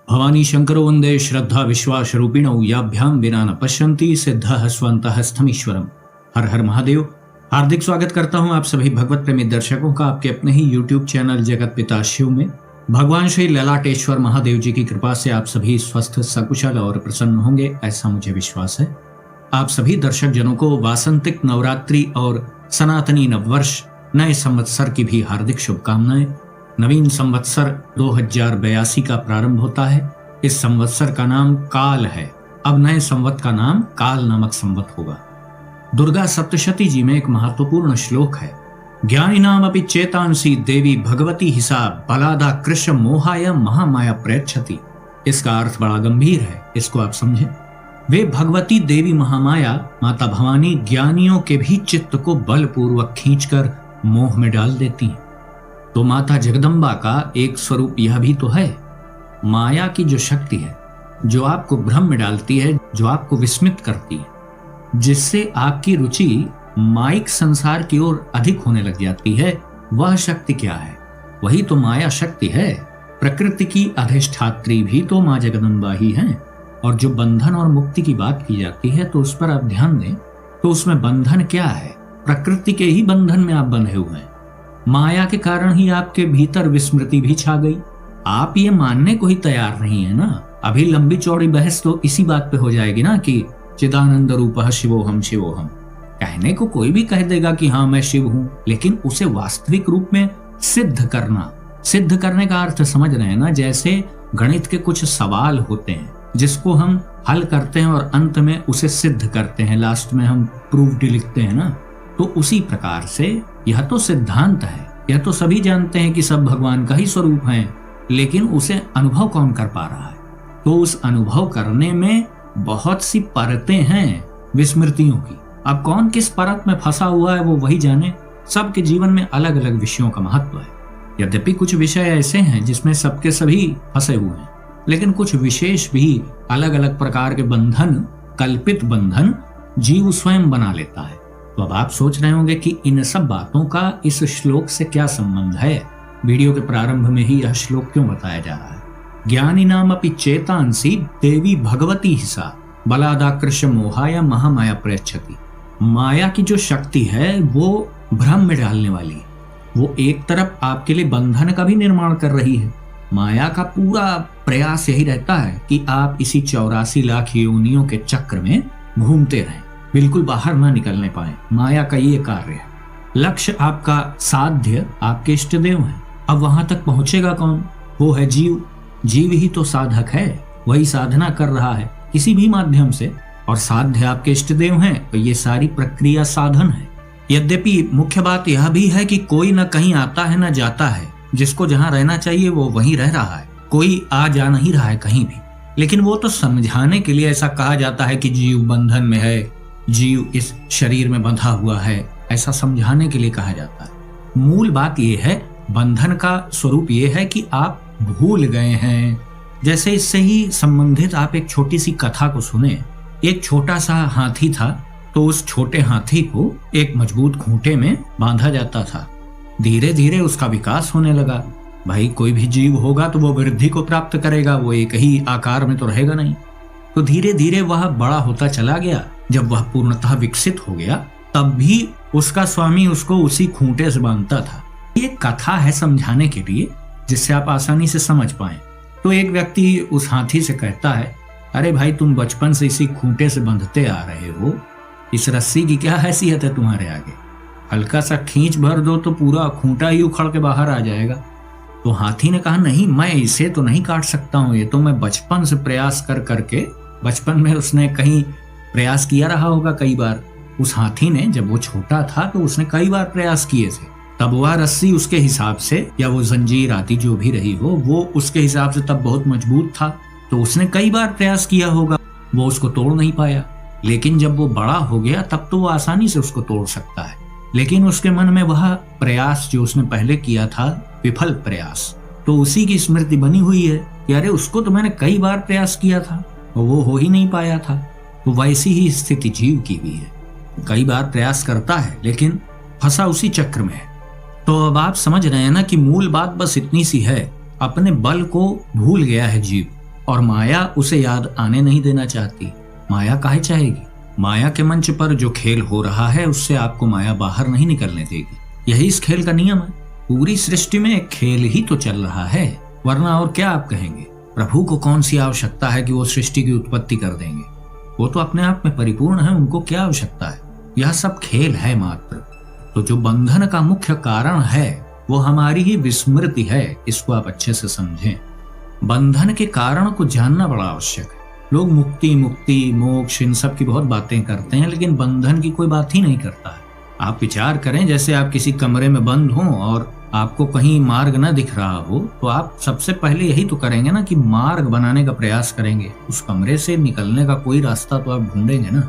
भवानी शंकरो वंदे श्रद्धा विश्वास रूपिणौ याभ्याम विना न पश्यन्ति सिद्धः स्वन्तः स्थमीश्वरम। हर हर महादेव। हार्दिक स्वागत करता हूं आप सभी भगवत प्रेमी दर्शकों का आपके अपने ही YouTube चैनल जगत पिता शिव में। भगवान श्री ललाटेश्वर महादेव जी की कृपा से आप सभी स्वस्थ सकुशल और प्रसन्न होंगे, ऐसा मुझे विश्वास है। आप सभी दर्शक जनों को वासंतिक नवरात्रि और सनातनी नववर्ष नए संवत्सर की भी हार्दिक शुभकामनाएं। नवीन संवत्सर 2082 का प्रारंभ होता है। इस संवत्सर का नाम काल है। अब नए संवत का नाम काल नामक संवत होगा। दुर्गा सप्तशती जी में एक महत्वपूर्ण श्लोक है, ज्ञानिनाम अपि चेतांसी देवी भगवती हिसा बलादा कृष्ण मोहाय महामाया प्रयच्छति। इसका अर्थ बड़ा गंभीर है, इसको आप समझें। वे भगवती देवी महामाया माता भवानी ज्ञानियों के भी चित्त को बलपूर्वक खींचकर मोह में डाल देती हैं। तो माता जगदम्बा का एक स्वरूप यह भी तो है। माया की जो शक्ति है, जो आपको भ्रम में डालती है, जो आपको विस्मित करती है, जिससे आपकी रुचि माइक संसार की ओर अधिक होने लग जाती है, वह शक्ति क्या है? वही तो माया शक्ति है। प्रकृति की अधिष्ठात्री भी तो माँ जगदम्बा ही है। और जो बंधन और मुक्ति की बात की जाती है, तो उस पर आप ध्यान दें तो उसमें बंधन क्या है? प्रकृति के ही बंधन में आप बंधे हुए हैं। माया के कारण ही आपके भीतर विस्मृति भी छा गई। आप ये मानने को ही तैयार नहीं है ना। अभी लंबी चौड़ी बहस तो इसी बात पे हो जाएगी ना कि चिदानंद रूपः शिवोहम शिवोहम। कहने को कोई भी कह देगा कि हाँ मैं शिव हूं, लेकिन उसे वास्तविक रूप में सिद्ध करने का अर्थ समझ रहे हैं ना। जैसे गणित के कुछ सवाल होते हैं जिसको हम हल करते हैं और अंत में उसे सिद्ध करते हैं, लास्ट में हम प्रूव्ड लिखते हैं ना। तो उसी प्रकार से यह तो सिद्धांत है, यह तो सभी जानते हैं कि सब भगवान का ही स्वरूप है, लेकिन उसे अनुभव कौन कर पा रहा है? तो उस अनुभव करने में बहुत सी परतें हैं विस्मृतियों की। अब कौन किस परत में फंसा हुआ है वो वही जाने। सबके जीवन में अलग अलग विषयों का महत्व है। यद्यपि कुछ विषय ऐसे हैं जिसमें सबके सभी फंसे हुए हैं, लेकिन कुछ विशेष भी अलग अलग प्रकार के बंधन, कल्पित बंधन जीव स्वयं बना लेता है। तो अब आप सोच रहे होंगे कि इन सब बातों का इस श्लोक से क्या संबंध है? वीडियो के प्रारंभ में ही यह श्लोक क्यों बताया जा रहा है? ज्ञानिनाम अपि चेतांसी देवी भगवती हिसा बलादा कृष्ण मोहाय महामाया प्रयच्छति। माया की जो शक्ति है वो भ्रम में डालने वाली है। वो एक तरफ आपके लिए बंधन का भी निर्माण कर रही है। माया का पूरा प्रयास यही रहता है कि आप इसी 84 लाख योनियों के चक्र में घूमते रहें, बिल्कुल बाहर ना निकलने पाए। माया का ये कार्य है। लक्ष्य आपका साध्य आपके इष्ट देव हैं। अब वहां तक पहुंचेगा कौन? वो है जीव। जीव ही तो साधक है, वही साधना कर रहा है किसी भी माध्यम से। और साध्य आपके इष्ट देव हैं, तो ये सारी प्रक्रिया साधन है। यद्यपि मुख्य बात यह भी है कि कोई न कहीं आता है न जाता है। जिसको जहां रहना चाहिए वो वहीं रह रहा है, कोई आ जा नहीं रहा है कहीं भी। लेकिन वो तो समझाने के लिए ऐसा कहा जाता है कि जीव बंधन में है, जीव इस शरीर में बंधा हुआ है, ऐसा समझाने के लिए कहा जाता है। मूल बात यह है, बंधन का स्वरूप यह है कि आप भूल गए हैं। जैसे इससे ही संबंधित आप एक छोटी सी कथा को सुने। एक छोटा सा हाथी था, तो उस छोटे हाथी को एक मजबूत खूंटे में बांधा जाता था। धीरे धीरे उसका विकास होने लगा। भाई कोई भी जीव होगा तो वो वृद्धि को प्राप्त करेगा, वो एक ही आकार में तो रहेगा नहीं। तो धीरे धीरे वह बड़ा होता चला गया। जब वह पूर्णतः विकसित हो गया, तब भी उसका स्वामी उसको उसी खूंटे से बांधता था। ये कथा है समझाने के लिए, जिससे आप आसानी से समझ पाएं। तो एक व्यक्ति उस हाथी से कहता है, अरे भाई तुम बचपन से इसी खूंटे से बंधते आ रहे हो, इस रस्सी की क्या हैसियत है तुम्हारे आगे? हल्का सा खींच भर दो तो पूरा खूंटा ही उखड़ के बाहर आ जाएगा। तो हाथी ने कहा, नहीं मैं इसे तो नहीं काट सकता हूँ, ये तो मैं बचपन से प्रयास कर करके, बचपन में उसने कहीं प्रयास किया रहा होगा कई बार। उस हाथी ने जब वो छोटा था तो उसने कई बार प्रयास किए थे। तब वह रस्सी उसके हिसाब से, या वो जंजीर आदि जो भी रही हो, वो उसके हिसाब से तब बहुत मजबूत था। तो उसने कई बार प्रयास किया होगा, वो उसको तोड़ नहीं पाया। लेकिन जब वो बड़ा हो गया तब तो वो आसानी से उसको तोड़ सकता है। लेकिन उसके मन में वह प्रयास जो उसने पहले किया था, विफल प्रयास, तो उसी की स्मृति बनी हुई है कि अरे उसको तो मैंने कई बार प्रयास किया था, वो हो ही नहीं पाया था। तो वैसी ही स्थिति जीव की भी है। कई बार प्रयास करता है लेकिन फंसा उसी चक्र में है। तो अब आप समझ रहे हैं ना कि मूल बात बस इतनी सी है, अपने बल को भूल गया है जीव। और माया उसे याद आने नहीं देना चाहती। माया काहे चाहेगी? माया के मंच पर जो खेल हो रहा है उससे आपको माया बाहर नहीं निकलने देगी। यही इस खेल का नियम है। पूरी सृष्टि में एक खेल ही तो चल रहा है, वरना और क्या आप कहेंगे? प्रभु को कौन सी आवश्यकता है कि वो सृष्टि की उत्पत्ति कर देंगे? वो तो अपने आप में परिपूर्ण है, उनको क्या आवश्यकता है? यह सब खेल है मात्र। तो जो बंधन का मुख्य कारण है वो हमारी ही विस्मृति है, इसको आप अच्छे से समझें। बंधन के कारण को जानना बड़ा आवश्यक है। लोग मुक्ति, मोक्ष, इन सब की बहुत बातें करते हैं, लेकिन बंधन की कोई बात ही नहीं करता है। आप विचार करें, जैसे आप किसी कमरे में बंद हों और आपको कहीं मार्ग न दिख रहा हो, तो आप सबसे पहले यही तो करेंगे ना कि मार्ग बनाने का प्रयास करेंगे। उस कमरे से निकलने का कोई रास्ता तो आप ढूंढेंगे ना।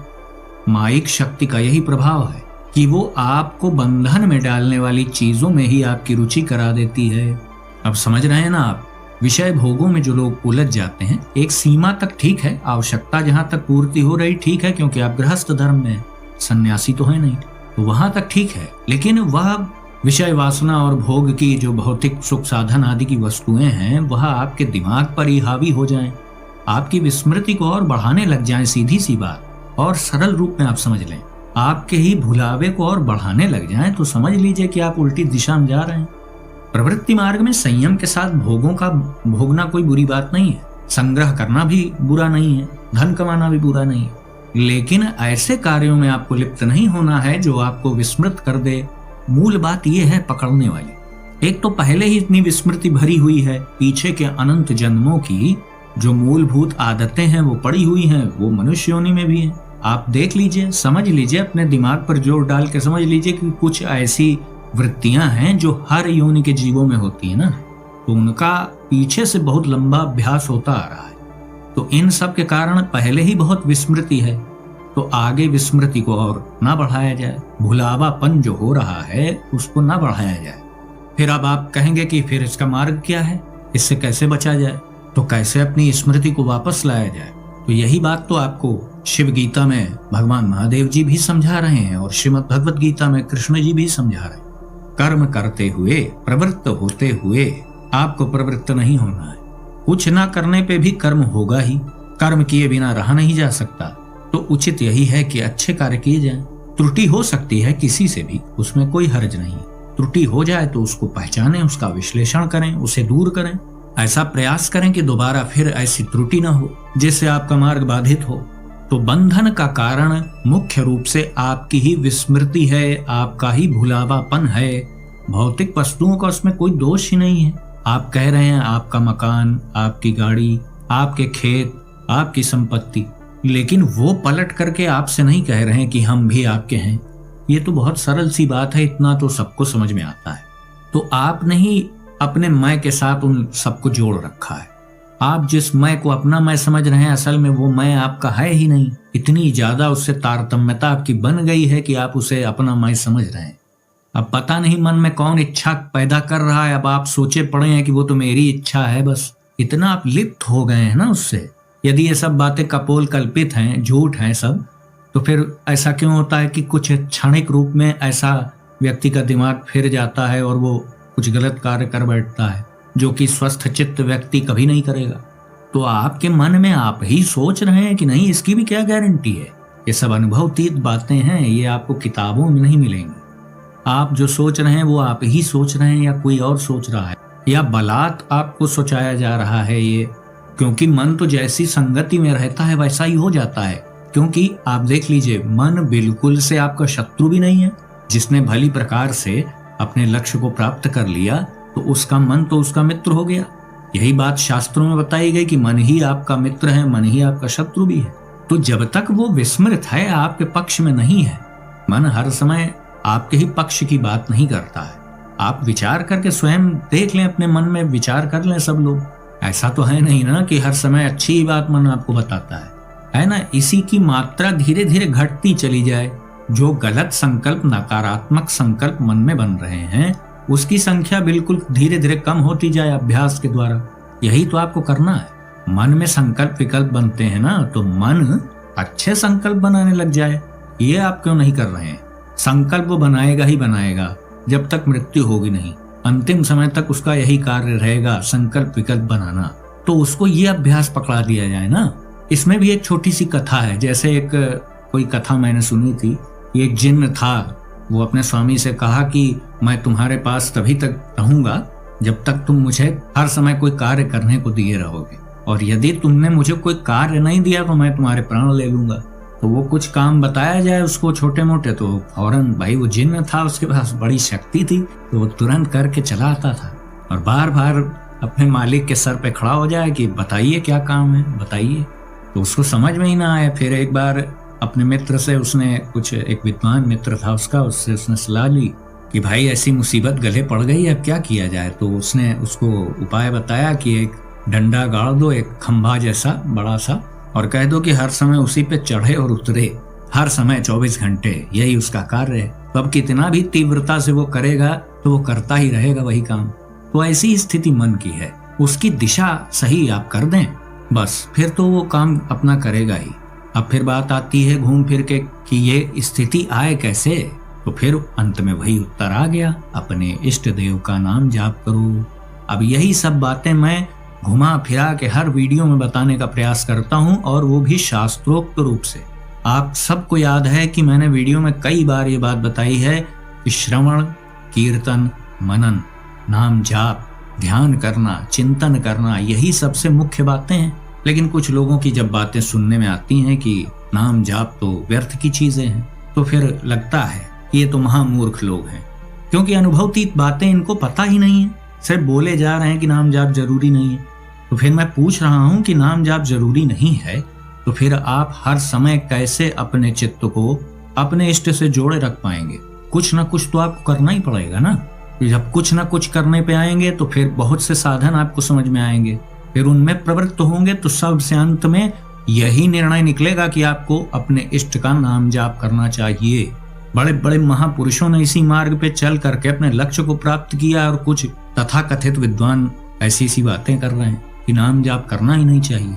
माइक शक्ति का यही प्रभाव है कि वो आपको बंधन में डालने वाली चीजों में ही आपकी रुचि करा देती है। अब समझ रहे हैं ना आप? विषय भोगों में जो लोग उलझ जाते हैं, एक सीमा तक ठीक है, आवश्यकता जहां तक पूर्ति हो रही ठीक है, क्योंकि आप गृहस्थ धर्म में सन्यासी तो है नहीं, तो वहां तक ठीक है। लेकिन वह विषय वासना और भोग की जो भौतिक सुख साधन आदि की वस्तुएं हैं, वह आपके दिमाग पर ही हावी हो जाएं, आपकी विस्मृति को और बढ़ाने लग जाएं। सीधी सी बात और सरल रूप में आप समझ लें, आपके ही भुलावे को और बढ़ाने लग जाएं, तो समझ लीजिए कि आप उल्टी दिशा में जा रहे हैं। प्रवृत्ति मार्ग में संयम के साथ भोगों का भोगना कोई बुरी बात नहीं है, संग्रह करना भी बुरा नहीं है, धन कमाना भी बुरा नहीं है, लेकिन ऐसे कार्यों में आपको लिप्त नहीं होना है जो आपको विस्मृत कर दे। मूल बात यह है पकड़ने वाली। एक तो पहले ही इतनी विस्मृति भरी हुई है, पीछे के अनंत जन्मों की जो मूलभूत आदतें हैं वो पड़ी हुई हैं, वो मनुष्य योनि में भी है। आप देख लीजिए, समझ लीजिए, अपने दिमाग पर जोर डाल के समझ लीजिए कि कुछ ऐसी वृत्तियां हैं जो हर योनि के जीवों में होती है ना, तो उनका पीछे से बहुत लंबा अभ्यास होता आ रहा है। तो इन सब के कारण पहले ही बहुत विस्मृति है, तो आगे विस्मृति को और ना बढ़ाया जाए, भुलावापन जो हो रहा है उसको ना बढ़ाया जाए। फिर अब आप कहेंगे कि फिर इसका मार्ग क्या है, इससे कैसे बचा जाए, तो कैसे अपनी स्मृति को वापस लाया जाए? तो यही बात तो आपको शिव गीता में भगवान महादेव जी भी समझा रहे हैं और श्रीमद् भगवत गीता में कृष्ण जी भी समझा रहे हैं। कर्म करते हुए, प्रवृत्त होते हुए आपको प्रवृत्त नहीं होना है। कुछ ना करने पे भी कर्म होगा ही, कर्म किए बिना रहा नहीं जा सकता। तो उचित यही है कि अच्छे कार्य किए जाएं। त्रुटि हो सकती है किसी से भी, उसमें कोई हर्ज नहीं। त्रुटि हो जाए तो उसको पहचानें, उसका विश्लेषण करें, उसे दूर करें। ऐसा प्रयास करें कि दोबारा फिर ऐसी त्रुटि ना हो जिससे आपका मार्ग बाधित हो। तो बंधन का कारण मुख्य रूप से आपकी ही विस्मृति है, आपका ही भुलावापन है। भौतिक वस्तुओं का उसमें कोई दोष ही नहीं है। आप कह रहे हैं आपका मकान, आपकी गाड़ी, आपके खेत, आपकी संपत्ति, लेकिन वो पलट करके आपसे नहीं कह रहे हैं कि हम भी आपके हैं। ये तो बहुत सरल सी बात है, इतना तो सबको समझ में आता है। तो आपने ही अपने मैं के साथ उन सबको जोड़ रखा है। आप जिस मैं को अपना मैं समझ रहे हैं, असल में वो मैं आपका है ही नहीं। इतनी ज्यादा उससे तारतम्यता आपकी बन गई है कि आप उसे अपना मैं समझ रहे हैं। अब पता नहीं मन में कौन इच्छा पैदा कर रहा है, अब आप सोचे पड़े हैं कि वो तो मेरी इच्छा है। बस इतना आप लिप्त हो गए हैं ना उससे। यदि ये सब बातें कपोल कल्पित हैं, झूठ हैं सब, तो फिर ऐसा क्यों होता है कि कुछ क्षणिक रूप में ऐसा व्यक्ति का दिमाग फिर जाता है और वो कुछ गलत कार्य कर बैठता है, जो कि स्वस्थ चित्त व्यक्ति कभी नहीं करेगा। तो आपके मन में आप ही सोच रहे हैं कि नहीं, इसकी भी क्या गारंटी है। ये सब अनुभवतीत बातें हैं, ये आपको किताबों में नहीं मिलेंगी। आप जो सोच रहे हैं वो आप ही सोच रहे हैं, या कोई और सोच रहा है, या बलात् आपको सोचाया जा रहा है ये। क्योंकि मन तो जैसी संगति में रहता है वैसा ही हो जाता है। क्योंकि आप देख लीजिए, मन बिल्कुल से आपका शत्रु भी नहीं है। जिसने भली प्रकार से अपने लक्ष्य को प्राप्त कर लिया तो उसका मन तो उसका मित्र हो गया। यही बात शास्त्रों में बताई गई कि मन ही आपका मित्र है, मन ही आपका शत्रु भी है। तो जब तक वो विस्मृत है, आपके पक्ष में नहीं है, मन हर समय आपके ही पक्ष की बात नहीं करता है। आप विचार करके स्वयं देख लें, अपने मन में विचार कर लें सब लोग। ऐसा तो है नहीं ना कि हर समय अच्छी ही बात मन आपको बताता है ना। इसी की मात्रा धीरे धीरे घटती चली जाए। जो गलत संकल्प, नकारात्मक संकल्प मन में बन रहे हैं, उसकी संख्या बिल्कुल धीरे धीरे कम होती जाए अभ्यास के द्वारा। यही तो आपको करना है। मन में संकल्प विकल्प बनते हैं ना, तो मन अच्छे संकल्प बनाने लग जाए। ये आप क्यों नहीं कर रहे हैं? संकल्प वो बनाएगा ही बनाएगा जब तक मृत्यु होगी नहीं। अंतिम समय तक उसका यही कार्य रहेगा, संकल्प विकल्प बनाना। तो उसको ये अभ्यास पकड़ा दिया जाए ना। इसमें भी एक छोटी सी कथा है। जैसे एक कोई कथा मैंने सुनी थी कि एक जिन्न था, वो अपने स्वामी से कहा कि मैं तुम्हारे पास तभी तक रहूंगा जब तक तुम मुझे हर समय कोई कार्य करने को दिए रहोगे, और यदि तुमने मुझे कोई कार्य नहीं दिया तो मैं तुम्हारे प्राण ले लूंगा। तो वो कुछ काम बताया जाए उसको छोटे मोटे, तो फौरन, भाई वो जिन्न था, उसके पास बड़ी शक्ति थी, तो वो तुरंत करके चला आता था और बार बार अपने मालिक के सर पे खड़ा हो जाए कि बताइए क्या काम है, बताइए। तो उसको समझ में ही ना आया। फिर एक बार अपने मित्र से उसने कुछ, एक विद्वान मित्र था उसका, उससे उसने सलाह ली कि भाई ऐसी मुसीबत गले पड़ गई, अब क्या किया जाए। तो उसने उसको उपाय बताया कि एक डंडा गाड़ दो, एक खंभा जैसा बड़ा सा, और कह दो कि हर समय उसी पे चढ़े और उतरे, हर समय 24 घंटे, यही उसका कार्य है। तो अब कितना भी तीव्रता से वो करेगा तो वो करता ही रहेगा वही काम। तो ऐसी स्थिति मन की है, उसकी दिशा सही आप कर दें बस, फिर तो वो काम अपना करेगा ही। अब फिर बात आती है घूम फिर के कि ये स्थिति आए कैसे, तो फिर अंत में वही उत्तर आ गया, अपने इष्ट देव का नाम जाप करो। अब यही सब बातें मैं घुमा फिरा के हर वीडियो में बताने का प्रयास करता हूं, और वो भी शास्त्रोक्त रूप से। आप सबको याद है कि मैंने वीडियो में कई बार ये बात बताई है कि श्रवण, कीर्तन, मनन, नाम जाप, ध्यान करना, चिंतन करना, यही सबसे मुख्य बातें हैं। लेकिन कुछ लोगों की जब बातें सुनने में आती हैं कि नाम जाप तो व्यर्थ की चीजें हैं, तो फिर लगता है कि ये तो महामूर्ख लोग हैं, क्योंकि अनुभवतीत बातें इनको पता ही नहीं है, सिर्फ बोले जा रहे हैं कि नाम जाप जरूरी नहीं है। तो फिर मैं पूछ रहा हूं कि नाम जाप जरूरी नहीं है तो फिर आप हर समय कैसे अपने चित्त को अपने इष्ट से जोड़े रख पाएंगे? कुछ ना कुछ तो आपको करना ही पड़ेगा ना। जब कुछ ना कुछ करने पे आएंगे तो फिर बहुत से साधन आपको समझ में आएंगे, फिर उनमें प्रवृत्त होंगे, तो सबसे अंत में यही निर्णय निकलेगा कि आपको अपने इष्ट का नाम जाप करना चाहिए। बड़े बड़े महापुरुषों ने इसी मार्ग पे चल करके अपने लक्ष्य को प्राप्त किया, और कुछ तथाकथित विद्वान ऐसी सी बातें कर रहे हैं कि नाम जाप करना ही नहीं चाहिए।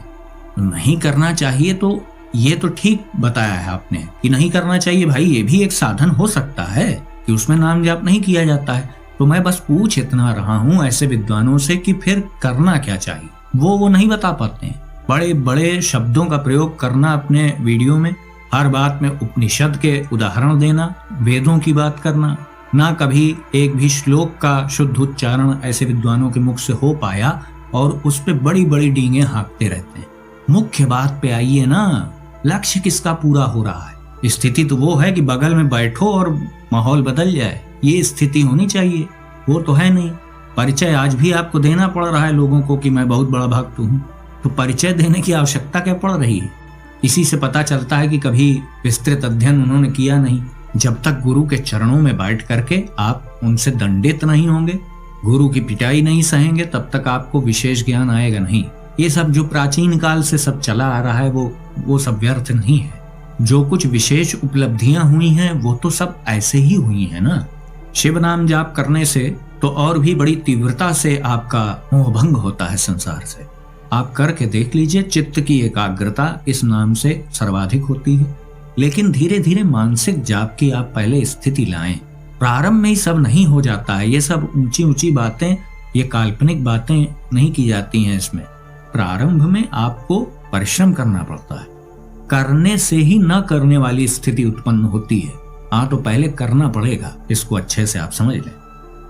तो नहीं करना चाहिए तो ये तो ठीक बताया है आपने कि नहीं करना चाहिए। भाई ये भी एक साधन हो सकता है कि उसमें नाम जाप नहीं किया जाता है। तो मैं बस पूछ इतना रहा हूं ऐसे विद्वानों से कि फिर करना क्या चाहिए, वो नहीं बता पाते हैं। बड़े बड़े शब्दों का प्रयोग करना अपने वीडियो में, हर बात में उपनिषद के उदाहरण देना, वेदों की बात करना, ना कभी एक भी श्लोक का शुद्ध उच्चारण ऐसे विद्वानों के मुख से हो पाया, और उस पे बड़ी बड़ी डींगे हाँकते रहते हैं। मुख्य बात पे आइए ना, लक्ष्य किसका पूरा हो रहा है? स्थिति तो वो है कि बगल में बैठो और माहौल बदल जाए, ये स्थिति होनी चाहिए, वो तो है नहीं। परिचय आज भी आपको देना पड़ रहा है लोगों को कि मैं बहुत बड़ा भक्त हूँ, तो परिचय देने की आवश्यकता क्या पड़ रही है? इसी से पता चलता है कि कभी विस्तृत अध्ययन उन्होंने किया नहीं। जब तक गुरु के चरणों में बैठ करके आप उनसे दंडित नहीं होंगे, गुरु की पिटाई नहीं सहेंगे, तब तक आपको विशेष ज्ञान आएगा नहीं। ये सब जो प्राचीन काल से सब चला आ रहा है वो सब व्यर्थ नहीं है। जो कुछ विशेष उपलब्धियां हुई हैं वो तो सब ऐसे ही हुई हैं ना। शिव नाम जाप करने से तो और भी बड़ी तीव्रता से आपका मोहभंग होता है संसार से। आप करके देख लीजिए, चित्त की एकाग्रता इस नाम से सर्वाधिक होती है। लेकिन धीरे धीरे मानसिक जाप की आप पहले स्थिति लाएं। प्रारंभ में ही सब नहीं हो जाता है। ये सब ऊंची ऊंची बातें, ये काल्पनिक बातें नहीं की जाती हैं इसमें। प्रारंभ में आपको परिश्रम करना पड़ता है, करने से ही न करने वाली स्थिति उत्पन्न होती है। हाँ, तो पहले करना पड़ेगा, इसको अच्छे से आप समझ लें,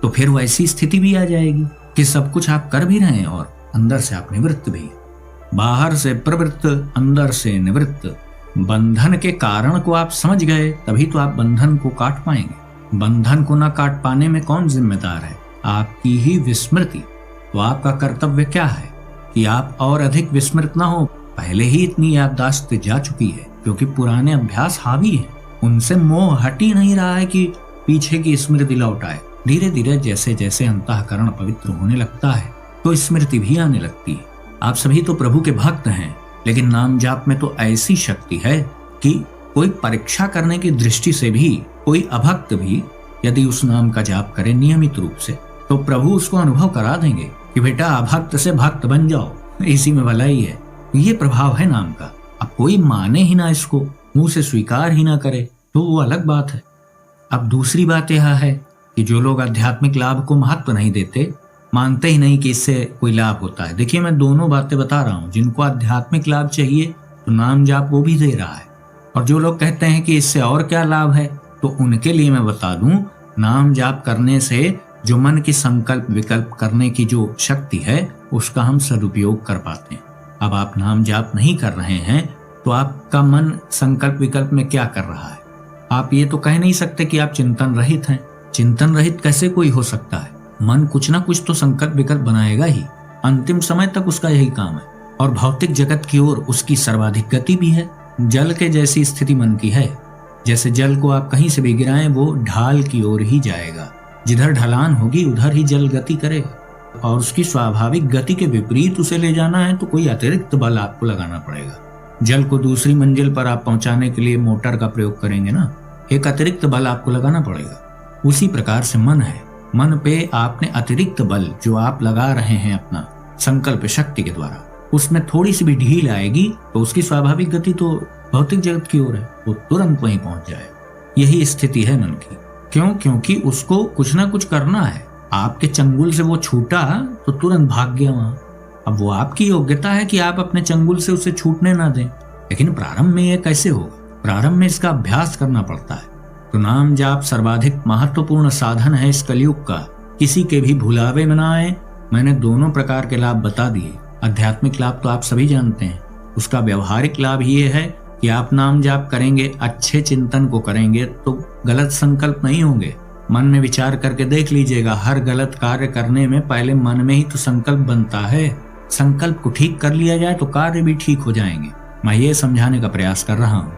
तो फिर वैसी स्थिति भी आ जाएगी कि सब कुछ आप कर भी रहे हैं और अंदर से आप निवृत्त भी। बाहर से प्रवृत्त, अंदर से निवृत्त। बंधन के कारण को आप समझ गए, तभी तो आप बंधन को काट पाएंगे। बंधन को न काट पाने में कौन जिम्मेदार है? आपकी ही विस्मृति। तो आपका कर्तव्य क्या है कि आप और अधिक विस्मृत ना हो। पहले ही इतनी याददाश्त जा चुकी है क्योंकि पुराने अभ्यास हावी हैं, उनसे मोह हट ही नहीं रहा है कि पीछे की स्मृति लौट आए। धीरे धीरे जैसे जैसे अंतःकरण पवित्र होने लगता है तो स्मृति भी आने लगती है। आप सभी तो प्रभु के भक्त हैं, लेकिन नाम जाप में तो ऐसी शक्ति है कि कोई परीक्षा करने की दृष्टि से भी कोई अभक्त भी यदि उस नाम का जाप करे नियमित रूप से, तो प्रभु उसको अनुभव करा देंगे कि बेटा अभक्त से भक्त बन जाओ, इसी में भलाई है। ये प्रभाव है नाम का। अब कोई माने ही ना इसको, मुंह से स्वीकार ही ना करे, तो वो अलग बात है। अब दूसरी बात यह है कि जो लोग आध्यात्मिक लाभ को महत्व नहीं देते, मानते ही नहीं कि इससे कोई लाभ होता है। देखिए, मैं दोनों बातें बता रहा हूँ। जिनको आध्यात्मिक लाभ चाहिए तो नाम जाप वो भी दे रहा है, और जो लोग कहते हैं कि इससे और क्या लाभ है, तो उनके लिए मैं बता दूं, नाम जाप करने से जो मन की संकल्प विकल्प करने की जो शक्ति है उसका हम सदुपयोग कर पाते हैं। अब आप नाम जाप नहीं कर रहे हैं तो आपका मन संकल्प विकल्प में क्या कर रहा है? आप ये तो कह नहीं सकते कि आप चिंतन रहित हैं। चिंतन रहित कैसे कोई हो सकता है? मन कुछ ना कुछ तो संकल्प विकल्प बनाएगा ही, अंतिम समय तक उसका यही काम है। और भौतिक जगत की ओर उसकी सर्वाधिक गति भी है। जल के जैसी स्थिति मन की है। जैसे जल को आप कहीं से भी गिराएं वो ढाल की ओर ही जाएगा, जिधर ढलान होगी उधर ही जल गति करेगा, और उसकी स्वाभाविक गति के विपरीत उसे ले जाना है तो कोई अतिरिक्त बल आपको लगाना पड़ेगा। जल को दूसरी मंजिल पर आप पहुंचाने के लिए मोटर का प्रयोग करेंगे ना, एक अतिरिक्त बल आपको लगाना पड़ेगा। उसी प्रकार से मन है। मन पे आपने अतिरिक्त बल जो आप लगा रहे हैं अपना संकल्प शक्ति के द्वारा, उसमें थोड़ी सी भी ढील आएगी तो उसकी स्वाभाविक गति तो भौतिक जगत की ओर है, वो तुरंत वहीं पहुंच जाएगा। यही स्थिति है मन की। क्यों? क्योंकि उसको कुछ ना कुछ करना है। आपके चंगुल से वो छूटा तो तुरंत भाग गया वहां। अब वो आपकी योग्यता है कि आप अपने चंगुल से उसे छूटने ना दें, लेकिन प्रारंभ में ये कैसे होगा? प्रारंभ में इसका अभ्यास करना पड़ता है। तो नाम जाप सर्वाधिक महत्वपूर्ण साधन है इस कलयुग का। किसी के भी भुलावे में ना आए। मैंने दोनों प्रकार के लाभ बता दिए। आध्यात्मिक लाभ तो आप सभी जानते हैं। उसका व्यवहारिक लाभ ये है कि आप नाम जाप करेंगे, अच्छे चिंतन को करेंगे तो गलत संकल्प नहीं होंगे। मन में विचार करके देख लीजिएगा, हर गलत कार्य करने में पहले मन में ही तो संकल्प बनता है। संकल्प को ठीक कर लिया जाए तो कार्य भी ठीक हो जाएंगे। मैं ये समझाने का प्रयास कर रहा हूँ,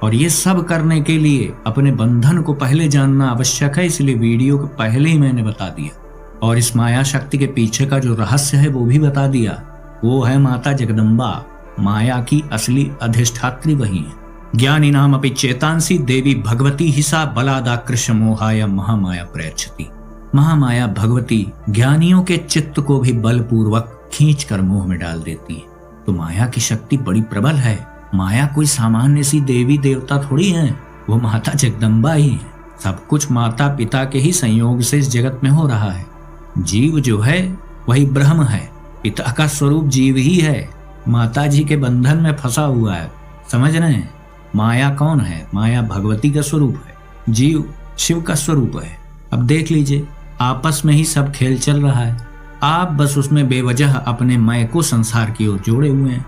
और ये सब करने के लिए अपने बंधन को पहले जानना आवश्यक है। इसलिए वीडियो को पहले ही मैंने बता दिया, और इस माया शक्ति के पीछे का जो रहस्य है वो भी बता दिया। वो है माता जगदम्बा। माया की असली अधिष्ठात्री वही है। ज्ञानी नाम अपि चेतांसी देवी भगवती हिसा बलादाकृश मोहाय महामाया प्रयच्छति। महामाया भगवती ज्ञानियों के चित्त को भी बलपूर्वक खींचकर मोह में डाल देती है। तो माया की शक्ति बड़ी प्रबल है। माया कोई सामान्य सी देवी देवता थोड़ी है, वो माता जगदम्बा ही है। सब कुछ माता पिता के ही संयोग से इस जगत में हो रहा है। जीव जो है वही ब्रह्म है। पिता का स्वरूप जीव ही है, माता जी के बंधन में फंसा हुआ है। समझ रहे हैं? माया कौन है? माया भगवती का स्वरूप है, जीव शिव का स्वरूप है। अब देख लीजिए, आपस में ही सब खेल चल रहा है। आप बस उसमें बेवजह अपने मैं को संसार की ओर जोड़े हुए हैं।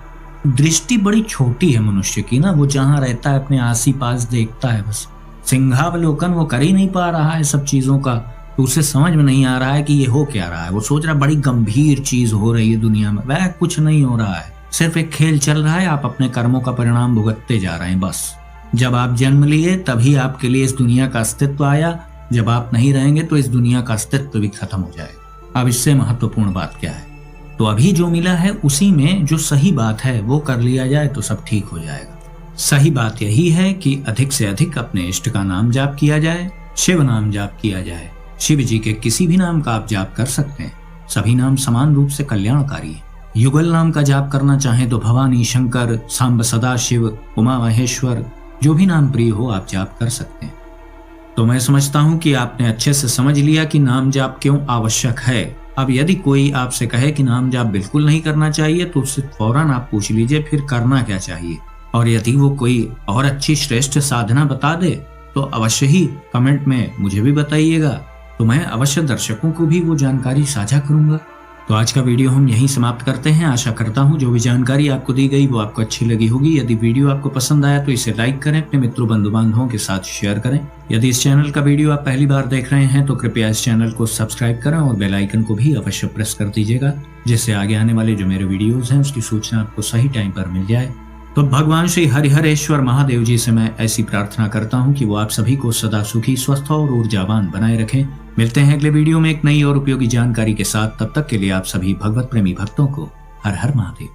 दृष्टि बड़ी छोटी है मनुष्य की ना, वो जहां रहता है अपने आसी पास देखता है बस। सिंहावलोकन वो कर ही नहीं पा रहा है सब चीजों का, तो उसे समझ में नहीं आ रहा है कि ये हो क्या रहा है। वो सोच रहा बड़ी गंभीर चीज हो रही है दुनिया में। वह कुछ नहीं हो रहा है, सिर्फ एक खेल चल रहा है। आप अपने कर्मों का परिणाम भुगतते जा रहे हैं बस। जब आप जन्म लिए तभी आपके लिए इस दुनिया का अस्तित्व आया। जब आप नहीं रहेंगे तो इस दुनिया का अस्तित्व भी खत्म हो जाएगा। अब इससे महत्वपूर्ण बात क्या है? तो अभी जो मिला है उसी में जो सही बात है वो कर लिया जाए तो सब ठीक हो जाएगा। सही बात यही है कि अधिक से अधिक अपने इष्ट का नाम जाप किया जाए, शिव नाम जाप किया जाए। शिव जी के किसी भी नाम का आप जाप कर सकते हैं। सभी नाम समान रूप से कल्याणकारी है। युगल नाम का जाप करना चाहें तो भवानी, शंकर, सांब, सदाशिव, उमा महेश्वर, जो भी नाम प्रिय हो आप जाप कर सकते हैं। तो मैं समझता हूं कि आपने अच्छे से समझ लिया कि नाम जाप क्यों आवश्यक है। अब यदि कोई आपसे कहे कि नाम जाप बिल्कुल नहीं करना चाहिए तो उससे फौरन आप पूछ लीजिए फिर करना क्या चाहिए। और यदि वो कोई और अच्छी श्रेष्ठ साधना बता दे तो अवश्य ही कमेंट में मुझे भी बताइएगा, तो मैं अवश्य दर्शकों को भी वो जानकारी साझा करूंगा। तो आज का वीडियो हम यहीं समाप्त करते हैं। आशा करता हूं जो भी जानकारी आपको दी गई वो आपको अच्छी लगी होगी। यदि वीडियो आपको पसंद आया तो इसे लाइक करें, अपने मित्रों बंधु बांधवों के साथ शेयर करें। यदि इस चैनल का वीडियो आप पहली बार देख रहे हैं तो कृपया इस चैनल को सब्सक्राइब करें और बेल आइकन को भी अवश्य प्रेस कर दीजिएगा, जिससे आगे आने वाले जो मेरे वीडियोज हैं उसकी सूचना आपको सही टाइम पर मिल जाए। तो भगवान श्री हरिहरेश्वर महादेव जी से मैं ऐसी प्रार्थना करता हूँ कि वो आप सभी को सदा सुखी, स्वस्थ और ऊर्जावान बनाए रखें। मिलते हैं अगले वीडियो में एक नई और उपयोगी जानकारी के साथ। तब तक के लिए आप सभी भगवत प्रेमी भक्तों को हर हर महादेव।